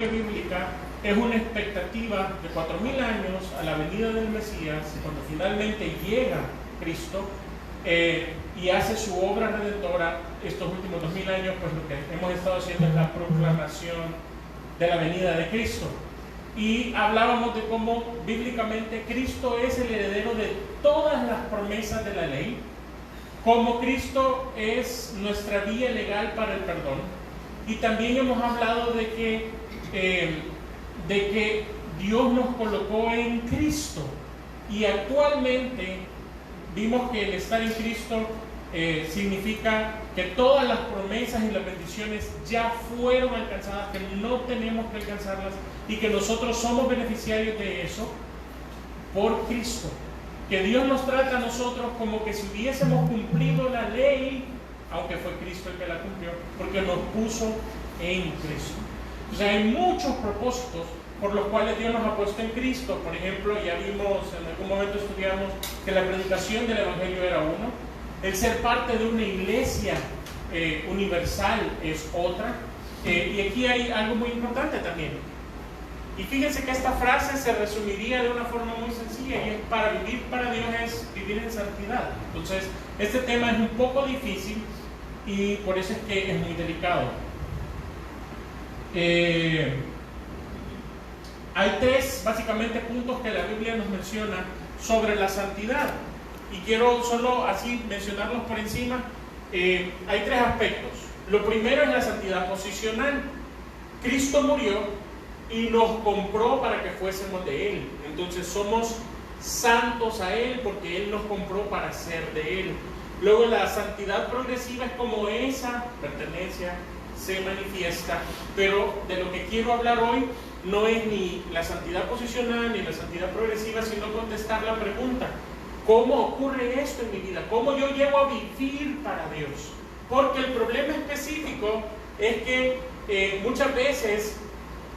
bíblica es una expectativa de 4000 años a la venida del Mesías, cuando finalmente llega Cristo y hace su obra redentora. Estos últimos 2000 años, pues lo que hemos estado haciendo es la proclamación de la venida de Cristo. Y hablábamos de cómo bíblicamente Cristo es el heredero de todas las promesas de la ley, como Cristo es nuestra vía legal para el perdón. Y también hemos hablado de que Dios nos colocó en Cristo, y actualmente vimos que el estar en Cristo significa que todas las promesas y las bendiciones ya fueron alcanzadas, que no tenemos que alcanzarlas, y que nosotros somos beneficiarios de eso por Cristo. Que Dios nos trata a nosotros como que si hubiésemos cumplido la ley, aunque fue Cristo el que la cumplió, porque nos puso en Cristo. O sea, hay muchos propósitos por los cuales Dios nos ha puesto en Cristo. Por ejemplo, ya vimos, en algún momento estudiamos que la predicación del Evangelio era uno, el ser parte de una iglesia universal es otra, y aquí hay algo muy importante también. Y fíjense que esta frase se resumiría de una forma muy sencilla, y es: para vivir para Dios es vivir en santidad. Entonces, este tema es un poco difícil y por eso es que es muy delicado. Hay tres, básicamente, puntos que la Biblia nos menciona sobre la santidad, y quiero solo así mencionarlos por encima. Hay tres aspectos. Lo primero es la santidad posicional. Cristo murió y nos compró para que fuésemos de Él. Entonces somos santos a Él porque Él nos compró para ser de Él. Luego, la santidad progresiva es como esa pertenencia se manifiesta, pero de lo que quiero hablar hoy no es ni la santidad posicional ni la santidad progresiva, sino contestar la pregunta: ¿cómo ocurre esto en mi vida? ¿Cómo yo llego a vivir para Dios? Porque el problema específico es que muchas veces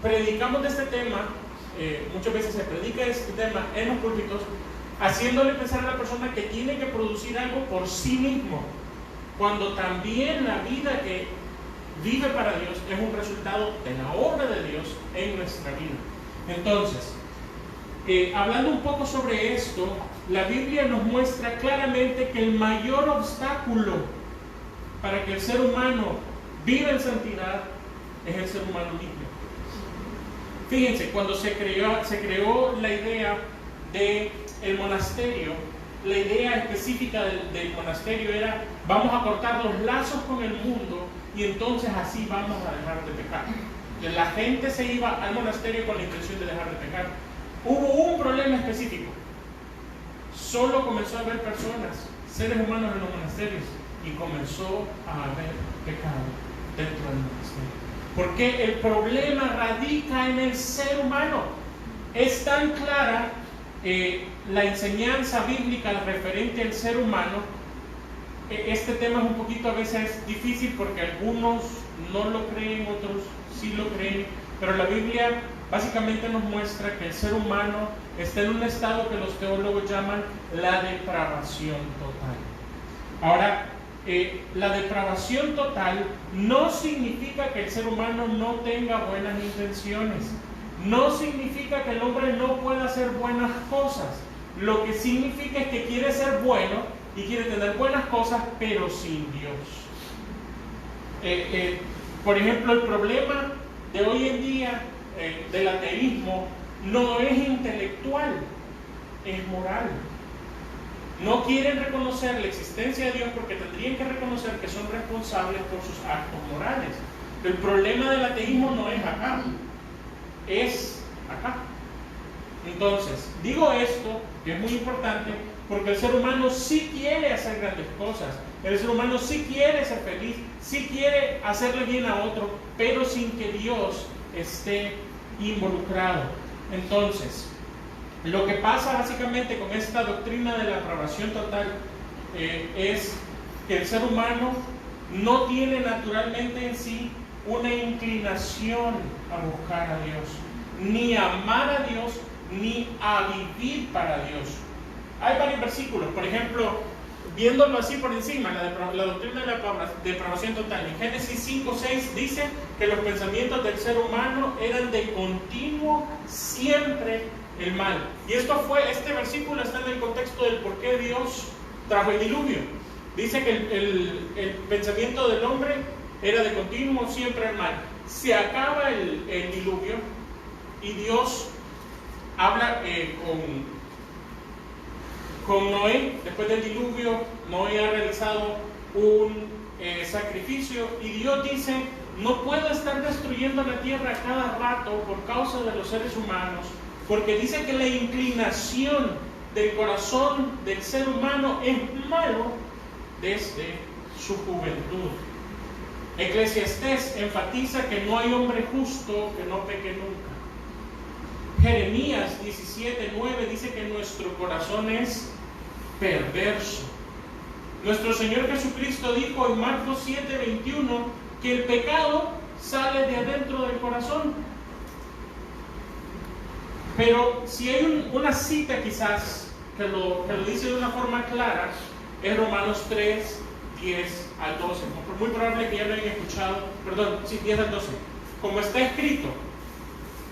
predicamos de este tema, muchas veces se predica de este tema en los púlpitos, haciéndole pensar a la persona que tiene que producir algo por sí mismo, cuando también la vida que vive para Dios es un resultado de la obra de Dios en nuestra vida. Entonces, hablando un poco sobre esto, la Biblia nos muestra claramente que el mayor obstáculo para que el ser humano viva en santidad es el ser humano limpio. Fíjense, cuando se creó la idea del monasterio, la idea específica del monasterio era: vamos a cortar los lazos con el mundo y entonces así vamos a dejar de pecar. La gente se iba al monasterio con la intención de dejar de pecar. Hubo un problema específico: solo comenzó a haber personas, seres humanos en los monasterios, y comenzó a haber pecado dentro del monasterio. Porque el problema radica en el ser humano. Es tan clara la enseñanza bíblica referente al ser humano. Este tema es un poquito a veces difícil porque algunos no lo creen, otros sí lo creen, pero la Biblia básicamente nos muestra que el ser humano está en un estado que los teólogos llaman la depravación total. Ahora, la depravación total no significa que el ser humano no tenga buenas intenciones, no significa que el hombre no pueda hacer buenas cosas. Lo que significa es que quiere ser bueno y quiere tener buenas cosas, pero sin Dios. Por ejemplo, el problema de hoy en día del ateísmo no es intelectual, es moral. No quieren reconocer la existencia de Dios porque tendrían que reconocer que son responsables por sus actos morales. El problema del ateísmo no es acá, es acá. Entonces, digo esto, que es muy importante, porque el ser humano sí quiere hacer grandes cosas, el ser humano sí quiere ser feliz, sí quiere hacerle bien a otro, pero sin que Dios esté involucrado. Entonces, lo que pasa básicamente con esta doctrina de la depravación total es que el ser humano no tiene naturalmente en sí una inclinación a buscar a Dios, ni a amar a Dios, ni a vivir para Dios. Hay varios versículos. Por ejemplo, viéndolo así por encima, la doctrina de la depravación total, en Génesis 5:6 dice que los pensamientos del ser humano eran de continuo siempre el mal. Y este versículo está en el contexto del por qué Dios trajo el diluvio. Dice que el pensamiento del hombre era de continuo siempre el mal. Se acaba el diluvio y Dios habla con Noé. Después del diluvio, Noé ha realizado un sacrificio y Dios dice: no puedo estar destruyendo la tierra a cada rato por causa de los seres humanos, porque dice que la inclinación del corazón del ser humano es malo desde su juventud. Eclesiastés enfatiza que no hay hombre justo que no peque nunca. Jeremías 17:9 dice que nuestro corazón es perverso. Nuestro Señor Jesucristo dijo en Marcos 7:21 que el pecado sale de adentro del corazón. Pero si hay una cita quizás que lo dice de una forma clara, es Romanos 3:10 al 12. Muy probable que ya lo hayan escuchado. Perdón, sí, 10 al 12. Como está escrito: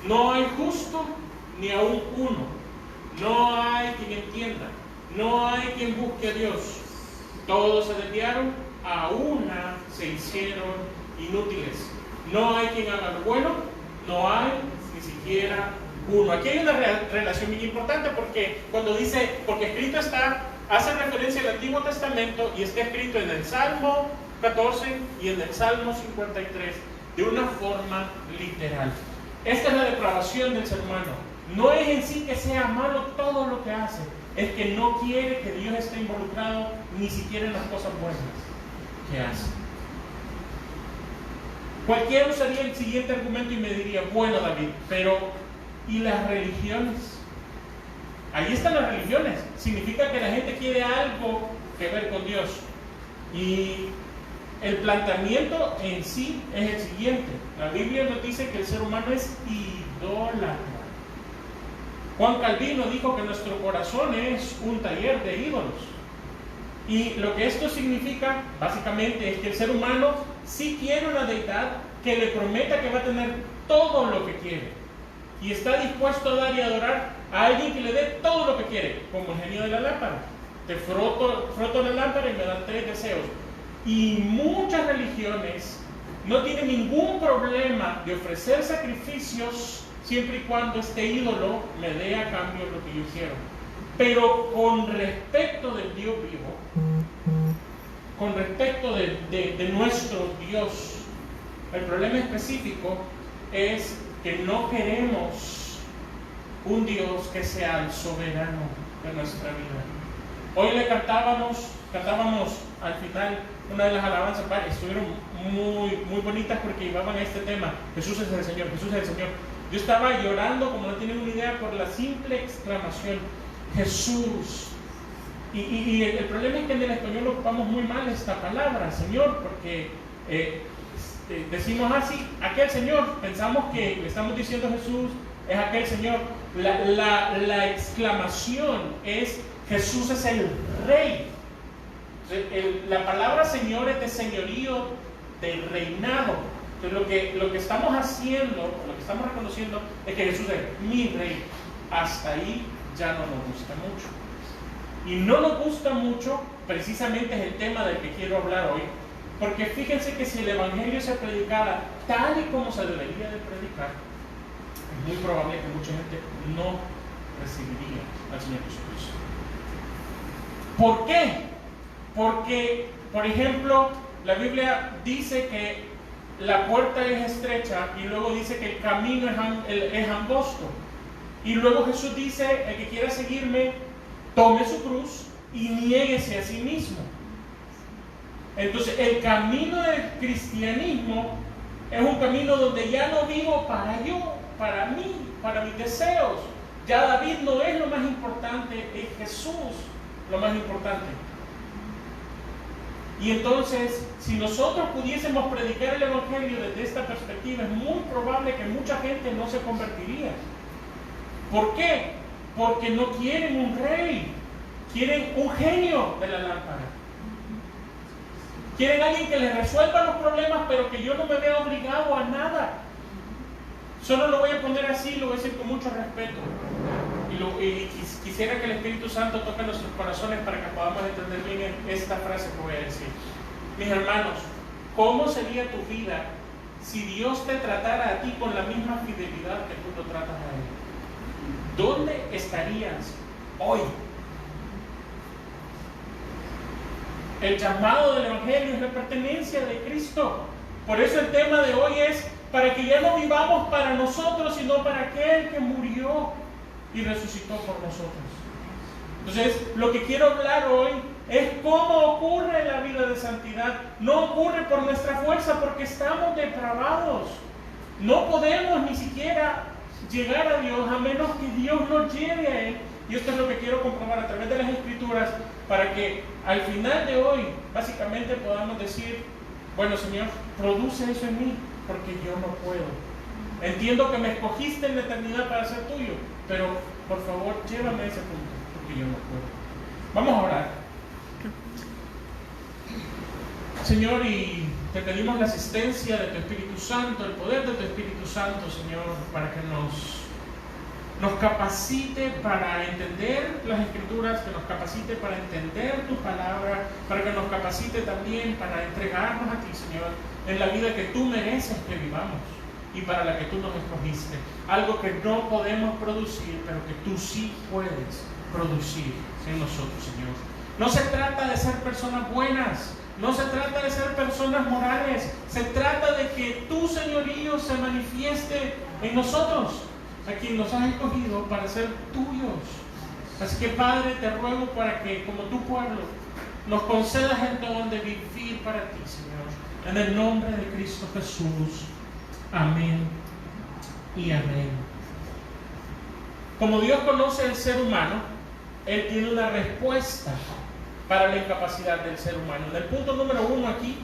no hay justo ni aún uno, no hay quien entienda, no hay quien busque a Dios. Todos se desviaron, a una se hicieron inútiles. No hay quien haga lo bueno, no hay ni siquiera uno. Aquí hay una relación muy importante, porque cuando dice, porque escrito está, hace referencia al Antiguo Testamento y está escrito en el Salmo 14 y en el Salmo 53 de una forma literal. Esta es la depravación del ser humano. No es en sí que sea malo todo lo que hace, es que no quiere que Dios esté involucrado ni siquiera en las cosas buenas que hace. Cualquiera usaría el siguiente argumento y me diría: bueno, David, pero ¿y las religiones? Ahí están las religiones. Significa que la gente quiere algo que ver con Dios. Y el planteamiento en sí es el siguiente. La Biblia nos dice que el ser humano es idólatra. Juan Calvino dijo que nuestro corazón es un taller de ídolos. Y lo que esto significa, básicamente, es que el ser humano sí quiere una deidad que le prometa que va a tener todo lo que quiere. Y está dispuesto a dar y adorar a alguien que le dé todo lo que quiere, como el genio de la lámpara. Te froto la lámpara y me dan 3 deseos. Y muchas religiones no tienen ningún problema de ofrecer sacrificios siempre y cuando este ídolo me dé a cambio lo que yo quiero. Pero con respecto del Dios vivo, con respecto de nuestro Dios, el problema específico es que no queremos un Dios que sea el soberano de nuestra vida. Hoy le cantábamos al final una de las alabanzas, estuvieron muy bonitas porque llevaban a este tema: Jesús es el Señor, Jesús es el Señor. Yo estaba llorando, como no tienen una idea, por la simple exclamación Jesús. Y el problema es que en el español ocupamos muy mal esta palabra, Señor, porque decimos así, aquel Señor, pensamos que le estamos diciendo Jesús es aquel Señor. La exclamación es Jesús es el Rey. La palabra Señor es de señorío, de reinado. Entonces lo que estamos haciendo, lo que estamos reconociendo es que Jesús es mi Rey. Hasta ahí ya no nos gusta mucho. Y no nos gusta mucho, precisamente es el tema del que quiero hablar hoy, porque fíjense que si el Evangelio se predicara tal y como se debería de predicar, es muy probable que mucha gente no recibiría al Señor Jesucristo. ¿Por qué? Porque, por ejemplo, la Biblia dice que la puerta es estrecha y luego dice que el camino es angosto. Y luego Jesús dice: el que quiera seguirme, tome su cruz y niéguese a sí mismo. Entonces, el camino del cristianismo es un camino donde ya no vivo para yo, para mí, para mis deseos. Ya David no es lo más importante, es Jesús lo más importante. Y entonces, si nosotros pudiésemos predicar el Evangelio desde esta perspectiva, es muy probable que mucha gente no se convertiría. ¿Por qué? Porque no quieren un rey. quieren un genio de la lámpara. Quieren alguien que les resuelva los problemas, pero que yo no me vea obligado a nada. Solo lo voy a poner así, lo voy a decir con mucho respeto. Y quisiera que el Espíritu Santo toque nuestros corazones para que podamos entender bien esta frase que voy a decir. Mis hermanos, ¿cómo sería tu vida si Dios te tratara a ti con la misma fidelidad que tú lo tratas a Él? ¿Dónde estarías hoy? El llamado del Evangelio es la pertenencia de Cristo. Por eso el tema de hoy es para que ya no vivamos para nosotros, sino para aquel que murió y resucitó por nosotros. Entonces, lo que quiero hablar hoy es cómo ocurre la vida de santidad. No ocurre por nuestra fuerza, porque estamos depravados. No podemos ni siquiera llegar a Dios a menos que Dios nos lleve a Él. Y esto es lo que quiero comprobar a través de las Escrituras, para que al final de hoy básicamente podamos decir: bueno, Señor, produce eso en mí, porque yo no puedo. Entiendo que me escogiste en la eternidad para ser tuyo, pero por favor llévame a ese punto, porque yo no puedo. Vamos a orar. Señor, y te pedimos la asistencia de tu Espíritu Santo, el poder de tu Espíritu Santo, Señor, para que nos capacite para entender las Escrituras, que nos capacite para entender tu palabra, para que nos capacite también para entregarnos a ti, Señor, en la vida que tú mereces que vivamos y para la que tú nos escogiste. Algo que no podemos producir, pero que tú sí puedes producir en nosotros, Señor. No se trata de ser personas buenas, no se trata de ser personas morales, se trata de que tu señorío se manifieste en nosotros, a quien nos has escogido para ser tuyos. Así que, Padre, te ruego para que, como tu pueblo, nos concedas el don de vivir para ti, Señor. En el nombre de Cristo Jesús. Amén y amén. Como Dios conoce el ser humano, Él tiene una respuesta para la incapacidad del ser humano. En el punto número 1 aquí,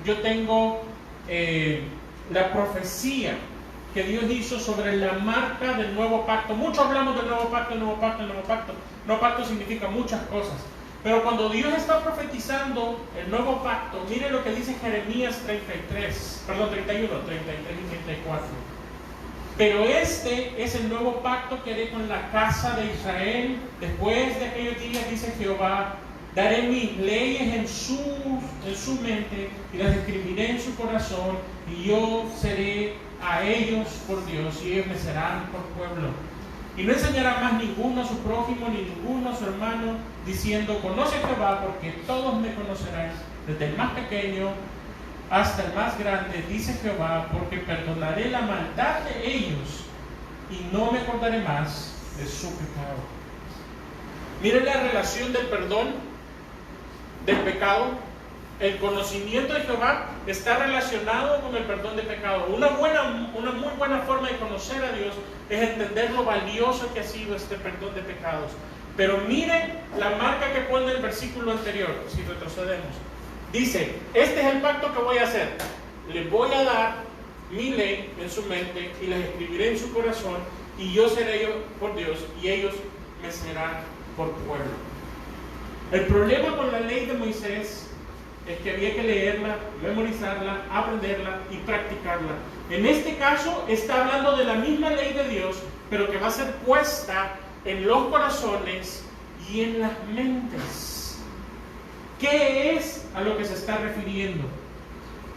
yo tengo la profecía que Dios hizo sobre la marca del nuevo pacto. Muchos hablamos del nuevo pacto, el nuevo pacto, el nuevo pacto. Nuevo pacto significa muchas cosas. Pero cuando Dios está profetizando el nuevo pacto, miren lo que dice Jeremías 31, 33 y 34. Pero este es el nuevo pacto que haré con la casa de Israel. Después de aquellos días, dice Jehová, daré mis leyes en su mente y las escribiré en su corazón, y yo seré a ellos por Dios, y ellos me serán por pueblo. Y no enseñará más ninguno a su prójimo, ni ninguno a su hermano, diciendo: conoce a Jehová, porque todos me conocerán, desde el más pequeño hasta el más grande, dice Jehová, porque perdonaré la maldad de ellos, y no me acordaré más de su pecado. Miren la relación del perdón, del pecado. El conocimiento de Jehová está relacionado con el perdón de pecado. Una muy buena forma de conocer a Dios es entender lo valioso que ha sido este perdón de pecados. Pero miren la marca que pone el versículo anterior, si retrocedemos. Dice: este es el pacto que voy a hacer. Les voy a dar mi ley en su mente y las escribiré en su corazón, y yo seré yo por Dios, y ellos me serán por pueblo. El problema con la ley de Moisés es que había que leerla, memorizarla, aprenderla y practicarla. En este caso está hablando de la misma ley de Dios, pero que va a ser puesta en los corazones y en las mentes. ¿Qué es a lo que se está refiriendo?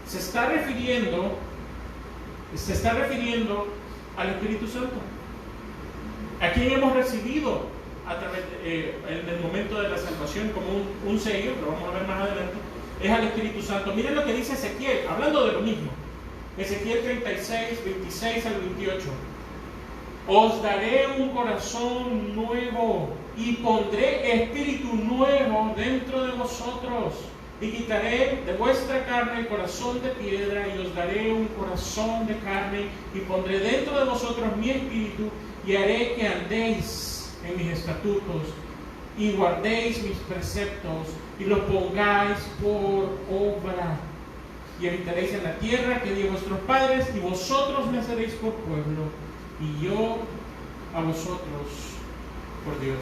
Se está refiriendo al Espíritu Santo, a quien hemos recibido a través en el momento de la salvación como un sello, lo vamos a ver más adelante. Es al Espíritu Santo. Miren lo que dice Ezequiel, hablando de lo mismo. Ezequiel 36, 26 al 28. Os daré un corazón nuevo y pondré espíritu nuevo dentro de vosotros, y quitaré de vuestra carne el corazón de piedra, y os daré un corazón de carne, y pondré dentro de vosotros mi espíritu, y haré que andéis en mis estatutos y guardéis mis preceptos y los pongáis por obra, y habitaréis en la tierra que di a vuestros padres, y vosotros me seréis por pueblo, y yo a vosotros por Dios.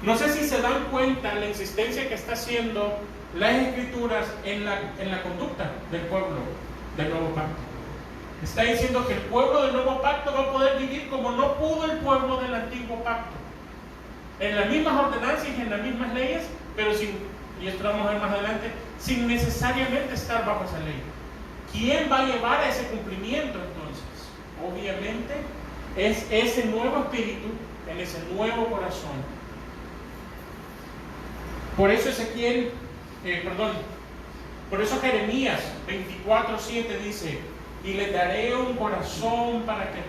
No sé si se dan cuenta la insistencia que está haciendo las Escrituras en la conducta del pueblo del nuevo pacto. Está diciendo que el pueblo del nuevo pacto va a poder vivir como no pudo el pueblo del antiguo pacto, en las mismas ordenanzas y en las mismas leyes, pero sin, y esto lo vamos a ver más adelante, sin necesariamente estar bajo esa ley. ¿Quién va a llevar a ese cumplimiento entonces? Obviamente es ese nuevo espíritu en ese nuevo corazón. Por eso por eso Jeremías 24:7 dice: y les daré un corazón para que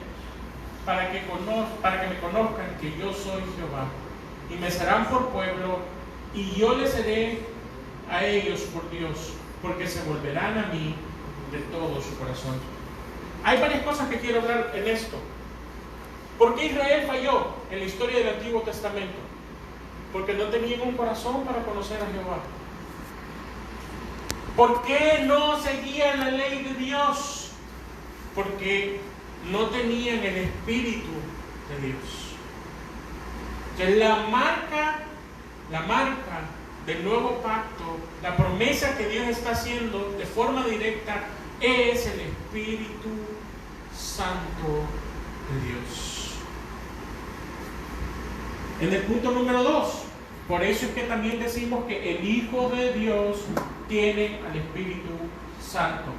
me conozcan que yo soy Jehová, y me serán por pueblo, y yo les seré a ellos por Dios, porque se volverán a mí de todo su corazón. Hay varias cosas que quiero hablar en esto. ¿Por qué Israel falló en la historia del Antiguo Testamento? Porque no tenían un corazón para conocer a Jehová. ¿Por qué no seguían la ley de Dios? Porque no tenían el Espíritu de Dios. Entonces la marca del nuevo pacto, la promesa que Dios está haciendo de forma directa, es el Espíritu Santo de Dios. En el punto número 2, por eso es que también decimos que el Hijo de Dios tiene al Espíritu Santo.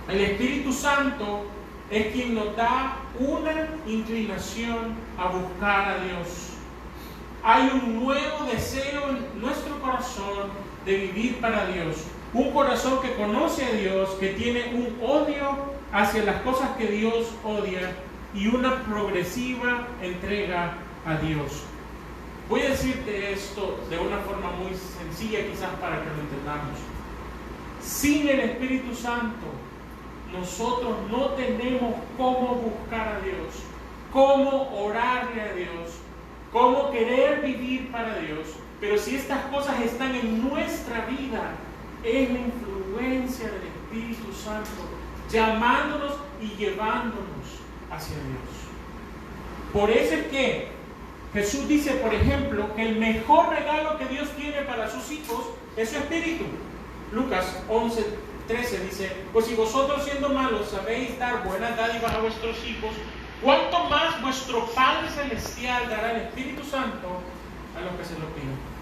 El Espíritu Santo es quien nos da una inclinación a buscar a Dios. Hay un nuevo deseo en nuestro corazón de vivir para Dios. Un corazón que conoce a Dios, que tiene un odio hacia las cosas que Dios odia y una progresiva entrega a Dios. Voy a decirte esto de una forma muy sencilla, quizás para que lo entendamos. Sin el Espíritu Santo, nosotros no tenemos cómo buscar a Dios, cómo orarle a Dios, cómo querer vivir para Dios. Pero si estas cosas están en nuestra vida, es la influencia del Espíritu Santo llamándonos y llevándonos hacia Dios. Por eso es que Jesús dice, por ejemplo, que el mejor regalo que Dios tiene para sus hijos es su Espíritu. Lucas 11:13 dice: pues si vosotros siendo malos sabéis dar buenas dádivas a vuestros hijos, ¿cuánto más vuestro Padre Celestial dará el Espíritu Santo a los que se lo pidan?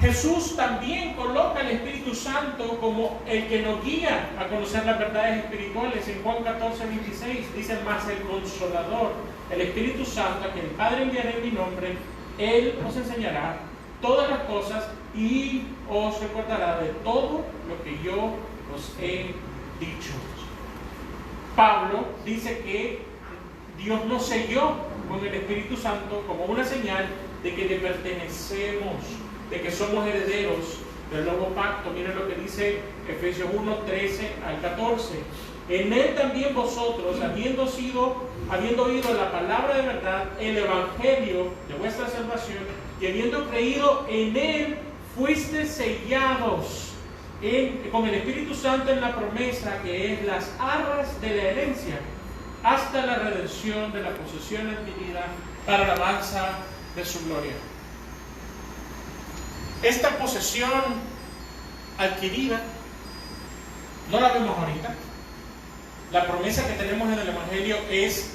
Jesús también coloca el Espíritu Santo como el que nos guía a conocer las verdades espirituales. En Juan 14:26 dice: mas el Consolador, el Espíritu Santo, a quien el Padre enviará en mi nombre, Él os enseñará todas las cosas y os recordará de todo lo que yo os he dicho. Pablo dice que Dios nos selló con el Espíritu Santo como una señal de que le pertenecemos, de que somos herederos del nuevo pacto. Miren lo que dice Efesios 1:13-14. En él también vosotros, habiendo oído la palabra de verdad, el evangelio de vuestra salvación, y habiendo creído en él, fuiste sellados con el Espíritu Santo en la promesa, que es las arras de la herencia, hasta la redención de la posesión adquirida para la alabanza de su gloria. Esta posesión adquirida no la vemos ahorita. La promesa que tenemos en el Evangelio es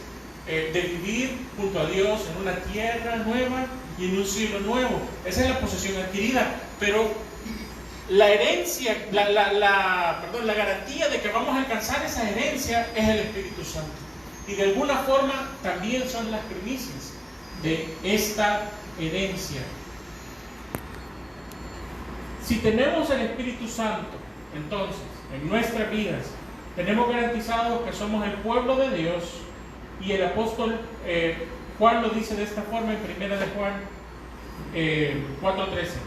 de vivir junto a Dios en una tierra nueva y en un cielo nuevo. Esa es la posesión adquirida. Pero la herencia, la garantía de que vamos a alcanzar esa herencia es el Espíritu Santo. Y de alguna forma también son las primicias de esta herencia. Si tenemos el Espíritu Santo, entonces, en nuestras vidas, tenemos garantizado que somos el pueblo de Dios. Y el apóstol Juan lo dice de esta forma en 1 de Juan 4:13.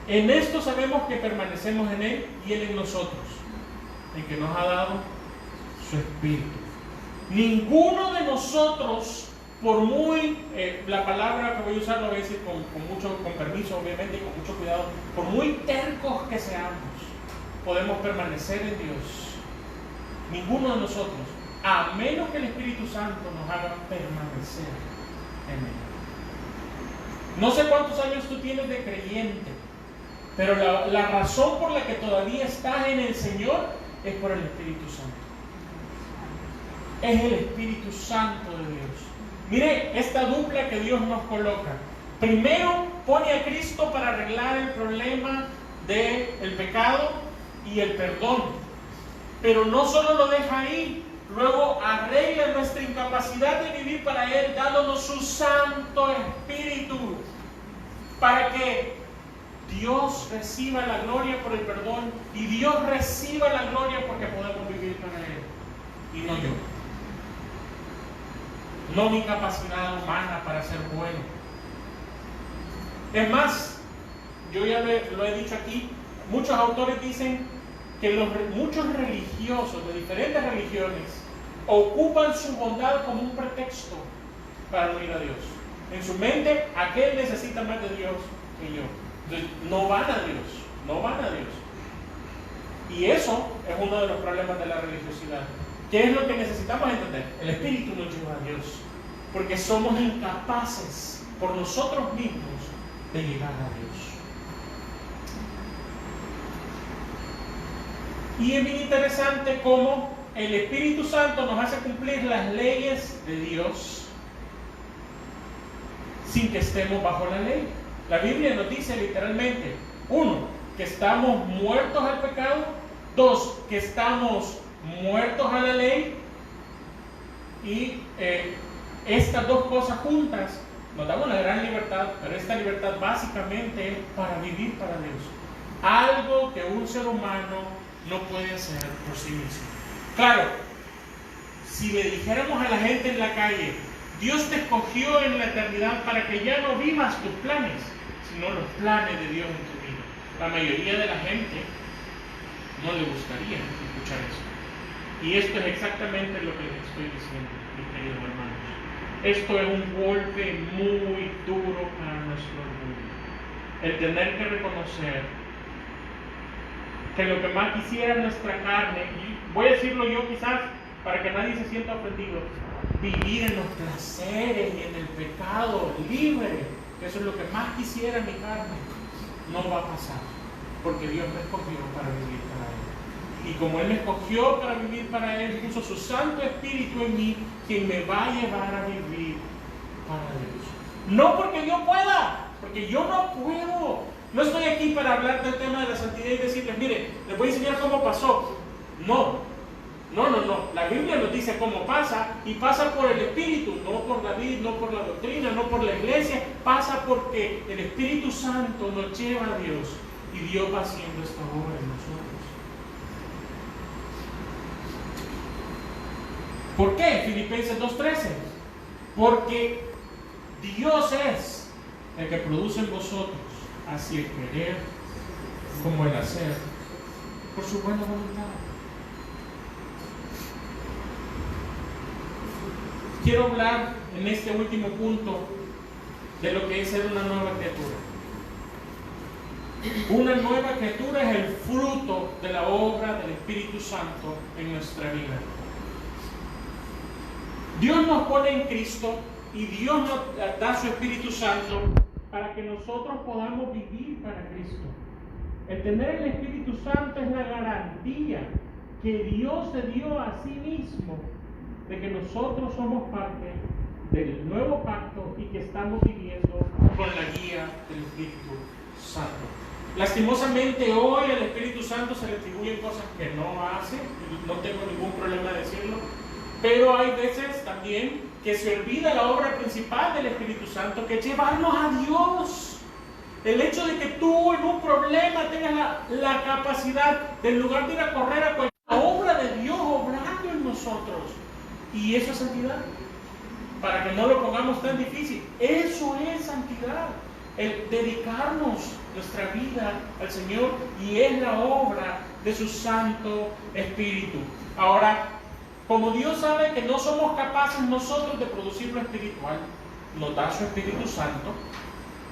En esto sabemos que permanecemos en Él y Él en nosotros, en que nos ha dado su Espíritu. Ninguno de nosotros, por muy, la palabra que voy a usar lo voy a decir con permiso, obviamente, y con mucho cuidado, por muy tercos que seamos, podemos permanecer en Dios. Ninguno de nosotros, a menos que el Espíritu Santo nos haga permanecer en Él. No sé cuántos años tú tienes de creyente, pero la razón por la que todavía estás en el Señor es por el Espíritu Santo. Es el Espíritu Santo de Dios. Mire esta dupla que Dios nos coloca. Primero pone a Cristo para arreglar el problema del pecado y el perdón. Pero no solo lo deja ahí, luego arregla nuestra incapacidad de vivir para Él, dándonos su Santo Espíritu, para que Dios reciba la gloria por el perdón y Dios reciba la gloria porque podemos vivir para Él. Y no yo. No mi capacidad humana para ser bueno. Es más, yo ya lo he dicho aquí, muchos autores dicen que muchos religiosos de diferentes religiones ocupan su bondad como un pretexto para no ir a Dios. En su mente, aquel necesita más de Dios que yo. Entonces, no van a Dios. Y eso es uno de los problemas de la religiosidad. ¿Qué es lo que necesitamos entender? El Espíritu nos lleva a Dios, porque somos incapaces por nosotros mismos de llegar a Dios. Y es bien interesante cómo el Espíritu Santo nos hace cumplir las leyes de Dios sin que estemos bajo la ley. La Biblia nos dice literalmente, 1, que estamos muertos al pecado, 2, que estamos muertos a la ley, y estas dos cosas juntas nos dan una gran libertad, pero esta libertad básicamente es para vivir para Dios. Algo que un ser humano no puede hacer por sí mismo. Claro, si le dijéramos a la gente en la calle, Dios te escogió en la eternidad para que ya no vivas tus planes, sino los planes de Dios en tu vida, la mayoría de la gente no le gustaría escuchar eso. Y esto es exactamente lo que les estoy diciendo, mis queridos hermanos. Esto es un golpe muy duro para nuestro orgullo. El tener que reconocer que lo que más quisiera nuestra carne, y voy a decirlo yo quizás para que nadie se sienta ofendido, vivir en los placeres y en el pecado libre, que eso es lo que más quisiera mi carne, no va a pasar, porque Dios me escogió para vivir para Él. Y como Él me escogió para vivir para Él, puso su Santo Espíritu en mí, quien me va a llevar a vivir para Dios. No porque yo pueda, porque yo no puedo. No estoy aquí para hablar del tema de la santidad y decirles, mire, les voy a enseñar cómo pasó. No. La Biblia nos dice cómo pasa, y pasa por el Espíritu, no por la vida, no por la doctrina, no por la iglesia. Pasa porque el Espíritu Santo nos lleva a Dios y Dios va haciendo esta obra en nosotros. ¿Por qué? Filipenses 2:13. Porque Dios es el que produce en vosotros así el querer como el hacer por su buena voluntad. Quiero hablar en este último punto de lo que es ser una nueva criatura. Una nueva criatura es el fruto de la obra del Espíritu Santo en nuestra vida. Dios nos pone en Cristo y Dios nos da su Espíritu Santo para que nosotros podamos vivir para Cristo. El tener el Espíritu Santo es la garantía que Dios se dio a sí mismo de que nosotros somos parte del nuevo pacto y que estamos viviendo con la guía del Espíritu Santo. Lastimosamente hoy al Espíritu Santo se le atribuyen cosas que no hace, y no tengo ningún problema de decirlo, pero hay veces también que se olvida la obra principal del Espíritu Santo, que es llevarnos a Dios. El hecho de que tú en un problema tengas la capacidad, de en lugar de ir a correr a la obra de Dios obrando en nosotros. Y eso es santidad. Para que no lo pongamos tan difícil, eso es santidad. El dedicarnos nuestra vida al Señor, y es la obra de su Santo Espíritu. Ahora, como Dios sabe que no somos capaces nosotros de producir lo espiritual, nos da su Espíritu Santo.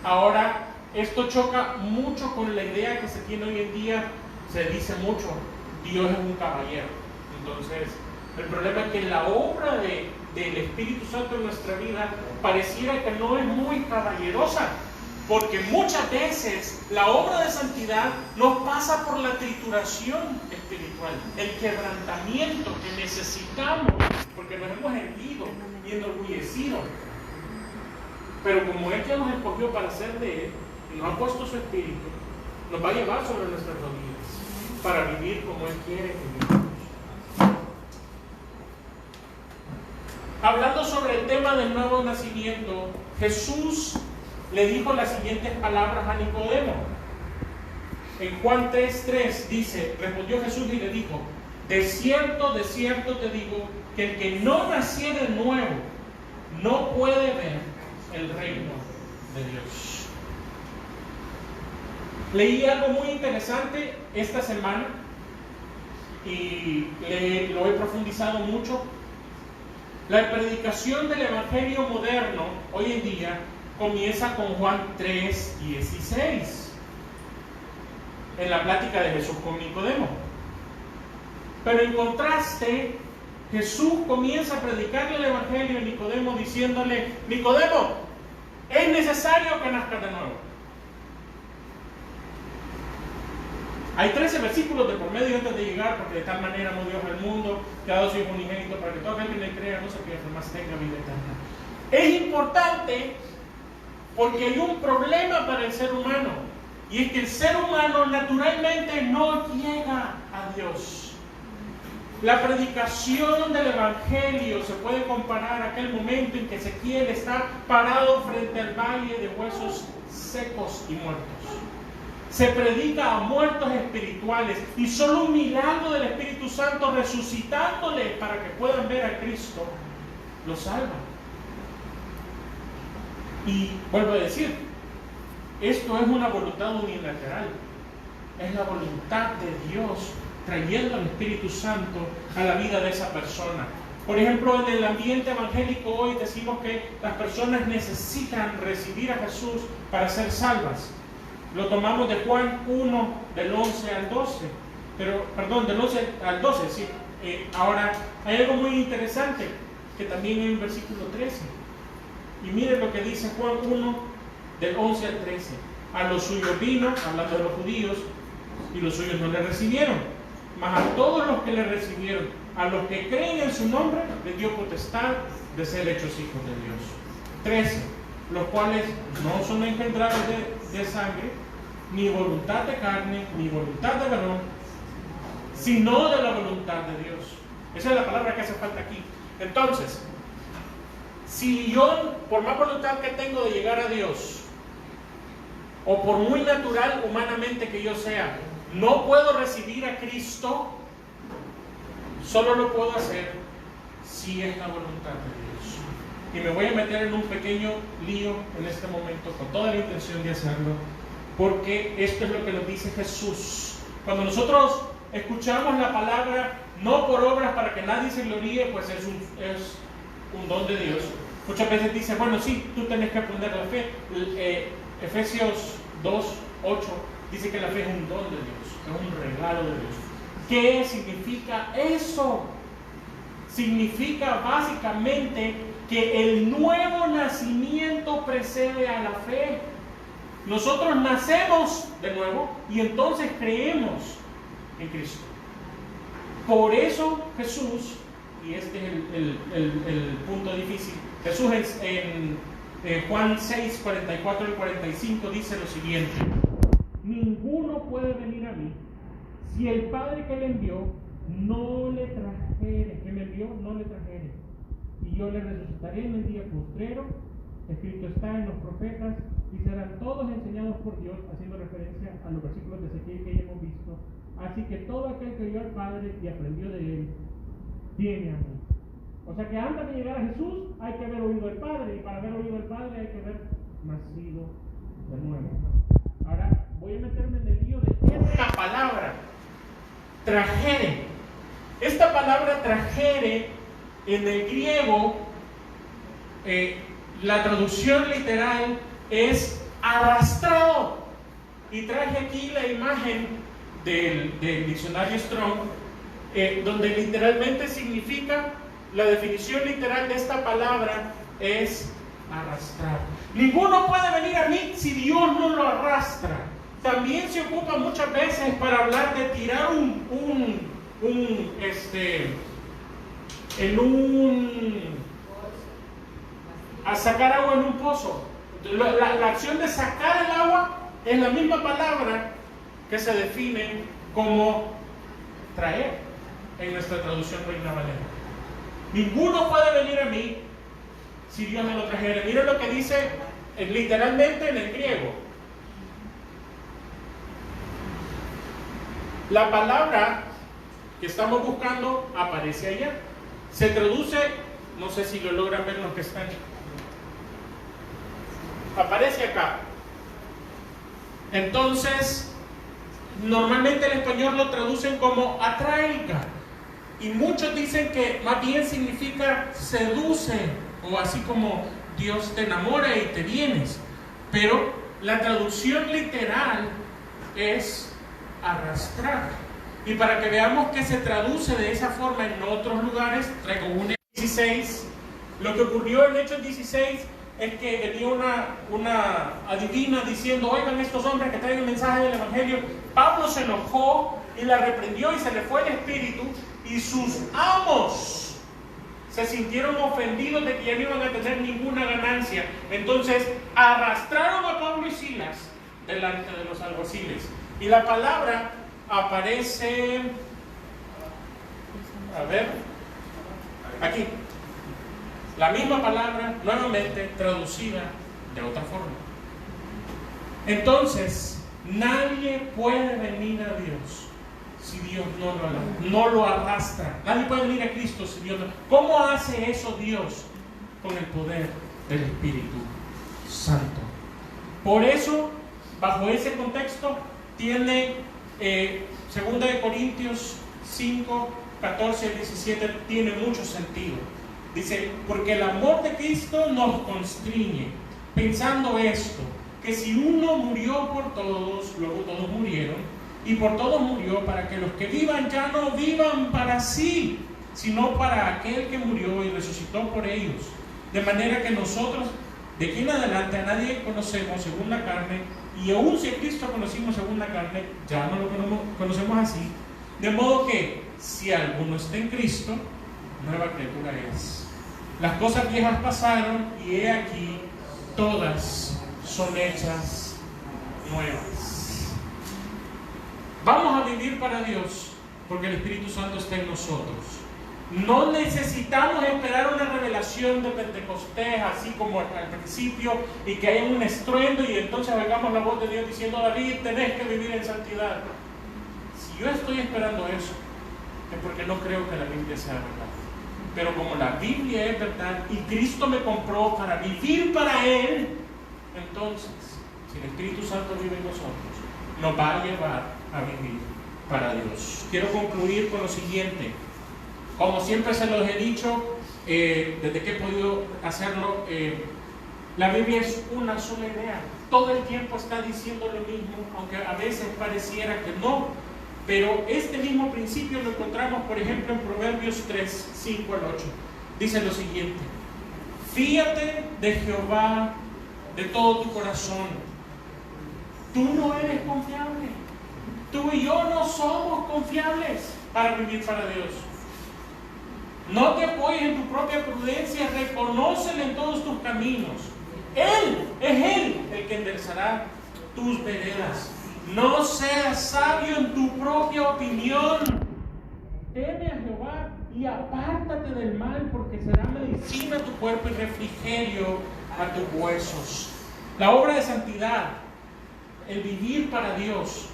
Ahora, esto choca mucho con la idea que se tiene hoy en día. Se dice mucho, Dios es un caballero. Entonces, el problema es que la obra del Espíritu Santo en nuestra vida pareciera que no es muy caballerosa. Porque muchas veces la obra de santidad no pasa por la trituración espiritual, el quebrantamiento que necesitamos, porque nos hemos herido y enorgullecido. Pero como Él ya nos escogió para ser de Él, y nos ha puesto su Espíritu, nos va a llevar sobre nuestras rodillas para vivir como Él quiere que vivamos. Hablando sobre el tema del nuevo nacimiento, Jesús le dijo las siguientes palabras a Nicodemo. En Juan 3:3 dice, respondió Jesús y le dijo, de cierto te digo, que el que no naciere de nuevo no puede ver el reino de Dios. Leí algo muy interesante esta semana y lo he profundizado mucho. La predicación del Evangelio moderno hoy en día comienza con Juan 3:16, en la plática de Jesús con Nicodemo. Pero en contraste, Jesús comienza a predicarle el Evangelio a Nicodemo diciéndole, Nicodemo, es necesario que nazcas de nuevo. Hay 13 versículos de por medio antes de llegar, porque de tal manera amó Dios al mundo, que ha dado su Hijo unigénito para que todo aquel que le crea no se pierda, mas tenga vida eterna. Es importante porque hay un problema para el ser humano, y es que el ser humano naturalmente no llega a Dios. La predicación del Evangelio se puede comparar a aquel momento en que Ezequiel está parado frente al valle de huesos secos y muertos. Se predica a muertos espirituales y solo un milagro del Espíritu Santo resucitándoles para que puedan ver a Cristo los salva. Y vuelvo a decir, esto es una voluntad unilateral, es la voluntad de Dios trayendo al Espíritu Santo a la vida de esa persona. Por ejemplo, en el ambiente evangélico hoy decimos que las personas necesitan recibir a Jesús para ser salvas. Lo tomamos de Juan 1, del 11 al 12. Del 11 al 12, sí. Ahora, hay algo muy interesante, que también hay un versículo 13. Y miren lo que dice Juan 1, del 11 al 13. A los suyos vino, hablando de los judíos, y los suyos no le recibieron. Mas a todos los que le recibieron, a los que creen en su nombre, les dio potestad de ser hechos hijos de Dios. 13. Los cuales no son engendrados de sangre, ni voluntad de carne, ni voluntad de varón, sino de la voluntad de Dios. Esa es la palabra que hace falta aquí. Entonces, si yo, por más voluntad que tengo de llegar a Dios, o por muy natural humanamente que yo sea, no puedo recibir a Cristo, solo lo puedo hacer si es la voluntad de Dios. Y me voy a meter en un pequeño lío en este momento, con toda la intención de hacerlo, porque esto es lo que nos dice Jesús. Cuando nosotros escuchamos la palabra, no por obras para que nadie se gloríe, pues es un don de Dios. Muchas veces dice, bueno, sí, tú tenés que aprender la fe. Efesios 2:8 dice que la fe es un don de Dios, es un regalo de Dios. ¿Qué significa eso? Significa básicamente que el nuevo nacimiento precede a la fe. Nosotros nacemos de nuevo y entonces creemos en Cristo. Por eso Jesús, y este es el punto difícil, Jesús en Juan 6, 44 y 45 dice lo siguiente: ninguno puede venir a mí si el Padre que le envió no le trajere, y yo le resucitaré en el día postrero. Escrito está en los profetas, y serán todos enseñados por Dios, haciendo referencia a los versículos de Ezequiel que ya hemos visto. Así que todo aquel que oyó al Padre y aprendió de él, viene a mí. O sea que antes de llegar a Jesús hay que haber oído al Padre, y para haber oído al Padre hay que haber nacido de nuevo. Ahora voy a meterme en el lío de esta palabra, trajere. Esta palabra trajere en el griego, la traducción literal es arrastrado. Y traje aquí la imagen del diccionario Strong, donde literalmente significa, la definición literal de esta palabra es arrastrar. Ninguno puede venir a mí si Dios no lo arrastra. También se ocupa muchas veces para hablar de tirar a sacar agua en un pozo. La acción de sacar el agua es la misma palabra que se define como traer en nuestra traducción Reina Valera. Ninguno puede venir a mí si Dios no lo trajera. Miren lo que dice literalmente en el griego. La palabra que estamos buscando aparece allá. Se traduce, no sé si lo logran ver los que están. Aparece acá. Entonces, normalmente el español lo traducen como atraiga. Y muchos dicen que más bien significa seduce, o así como Dios te enamora y te vienes. Pero la traducción literal es arrastrar. Y para que veamos que se traduce de esa forma en otros lugares, traigo un 16. Lo que ocurrió en Hechos 16 es que venía una adivina diciendo: oigan, estos hombres que traen el mensaje del Evangelio. Pablo se enojó y la reprendió y se le fue el espíritu, y sus amos se sintieron ofendidos de que ya no iban a tener ninguna ganancia. Entonces arrastraron a Pablo y Silas delante de los alguaciles. Y la palabra aparece, a ver, aquí. La misma palabra, nuevamente traducida de otra forma. Entonces, nadie puede venir a Dios si Dios no lo arrastra. Nadie puede venir a Cristo si Dios no. ¿Cómo hace eso Dios? Con el poder del Espíritu Santo. Por eso, bajo ese contexto, tiene 2 de Corintios 5, 14 y 17, tiene mucho sentido. Dice: porque el amor de Cristo nos constriñe, pensando esto, que si uno murió por todos, luego todos murieron, y por todos murió, para que los que vivan ya no vivan para sí, sino para aquel que murió y resucitó por ellos. De manera que nosotros, de aquí en adelante, a nadie conocemos según la carne, y aún si a Cristo conocimos según la carne, ya no lo conocemos así. De modo que, si alguno está en Cristo, nueva criatura es. Las cosas viejas pasaron y he aquí, todas son hechas nuevas. Vamos a vivir para Dios porque el Espíritu Santo está en nosotros. No necesitamos esperar una revelación de Pentecostés, así como al principio, y que haya un estruendo y entonces oigamos la voz de Dios diciendo: David, tenés que vivir en santidad. Si yo estoy esperando eso, es porque no creo que la Biblia sea verdad. Pero como la Biblia es verdad y Cristo me compró para vivir para Él, entonces, si el Espíritu Santo vive en nosotros, nos va a llevar a vivir para Dios. Quiero concluir con lo siguiente. Como siempre se los he dicho, desde que he podido hacerlo, la Biblia es una sola idea. Todo el tiempo está diciendo lo mismo, aunque a veces pareciera que no. Pero este mismo principio lo encontramos, por ejemplo, en Proverbios 3, 5 al 8. Dice lo siguiente: fíate de Jehová de todo tu corazón. Tú no eres confiable. Tú y yo no somos confiables para vivir para Dios. No te apoyes en tu propia prudencia, reconócele en todos tus caminos. Él el que enderezará tus veredas. No seas sabio en tu propia opinión. Teme a Jehová y apártate del mal, porque será medicina a tu cuerpo y refrigerio a tus huesos. La obra de santidad, el vivir para Dios.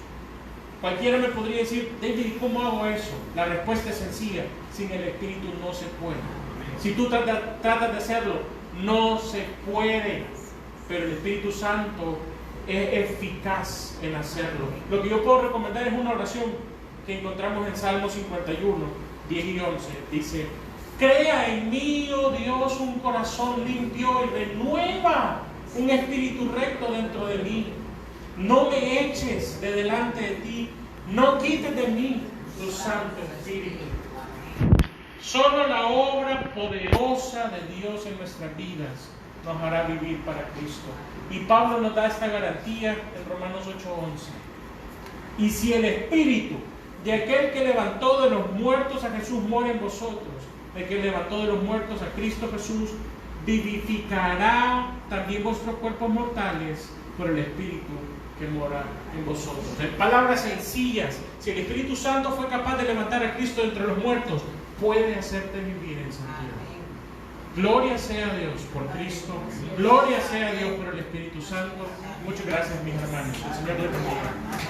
Cualquiera me podría decir: David, ¿cómo hago eso? La respuesta es sencilla: sin el Espíritu no se puede. Si tú tratas de hacerlo, no se puede. Pero el Espíritu Santo es eficaz en hacerlo. Lo que yo puedo recomendar es una oración que encontramos en Salmo 51, 10 y 11. Dice: crea en mí, oh Dios, un corazón limpio y renueva un espíritu recto dentro de mí. No me eches de delante de ti, no quites de mí tu Santo Espíritu. Solo la obra poderosa de Dios en nuestras vidas nos hará vivir para Cristo. Y Pablo nos da esta garantía en Romanos 8:11. Y si el Espíritu de aquel que levantó de los muertos a Jesús mora en vosotros, el que levantó de los muertos a Cristo Jesús, vivificará también vuestros cuerpos mortales por el Espíritu que mora en vosotros. En palabras sencillas, si el Espíritu Santo fue capaz de levantar a Cristo entre los muertos, puede hacerte vivir en santidad. Gloria sea a Dios por Cristo, gloria sea a Dios por el Espíritu Santo. Muchas gracias, mis hermanos. El Señor les bendiga.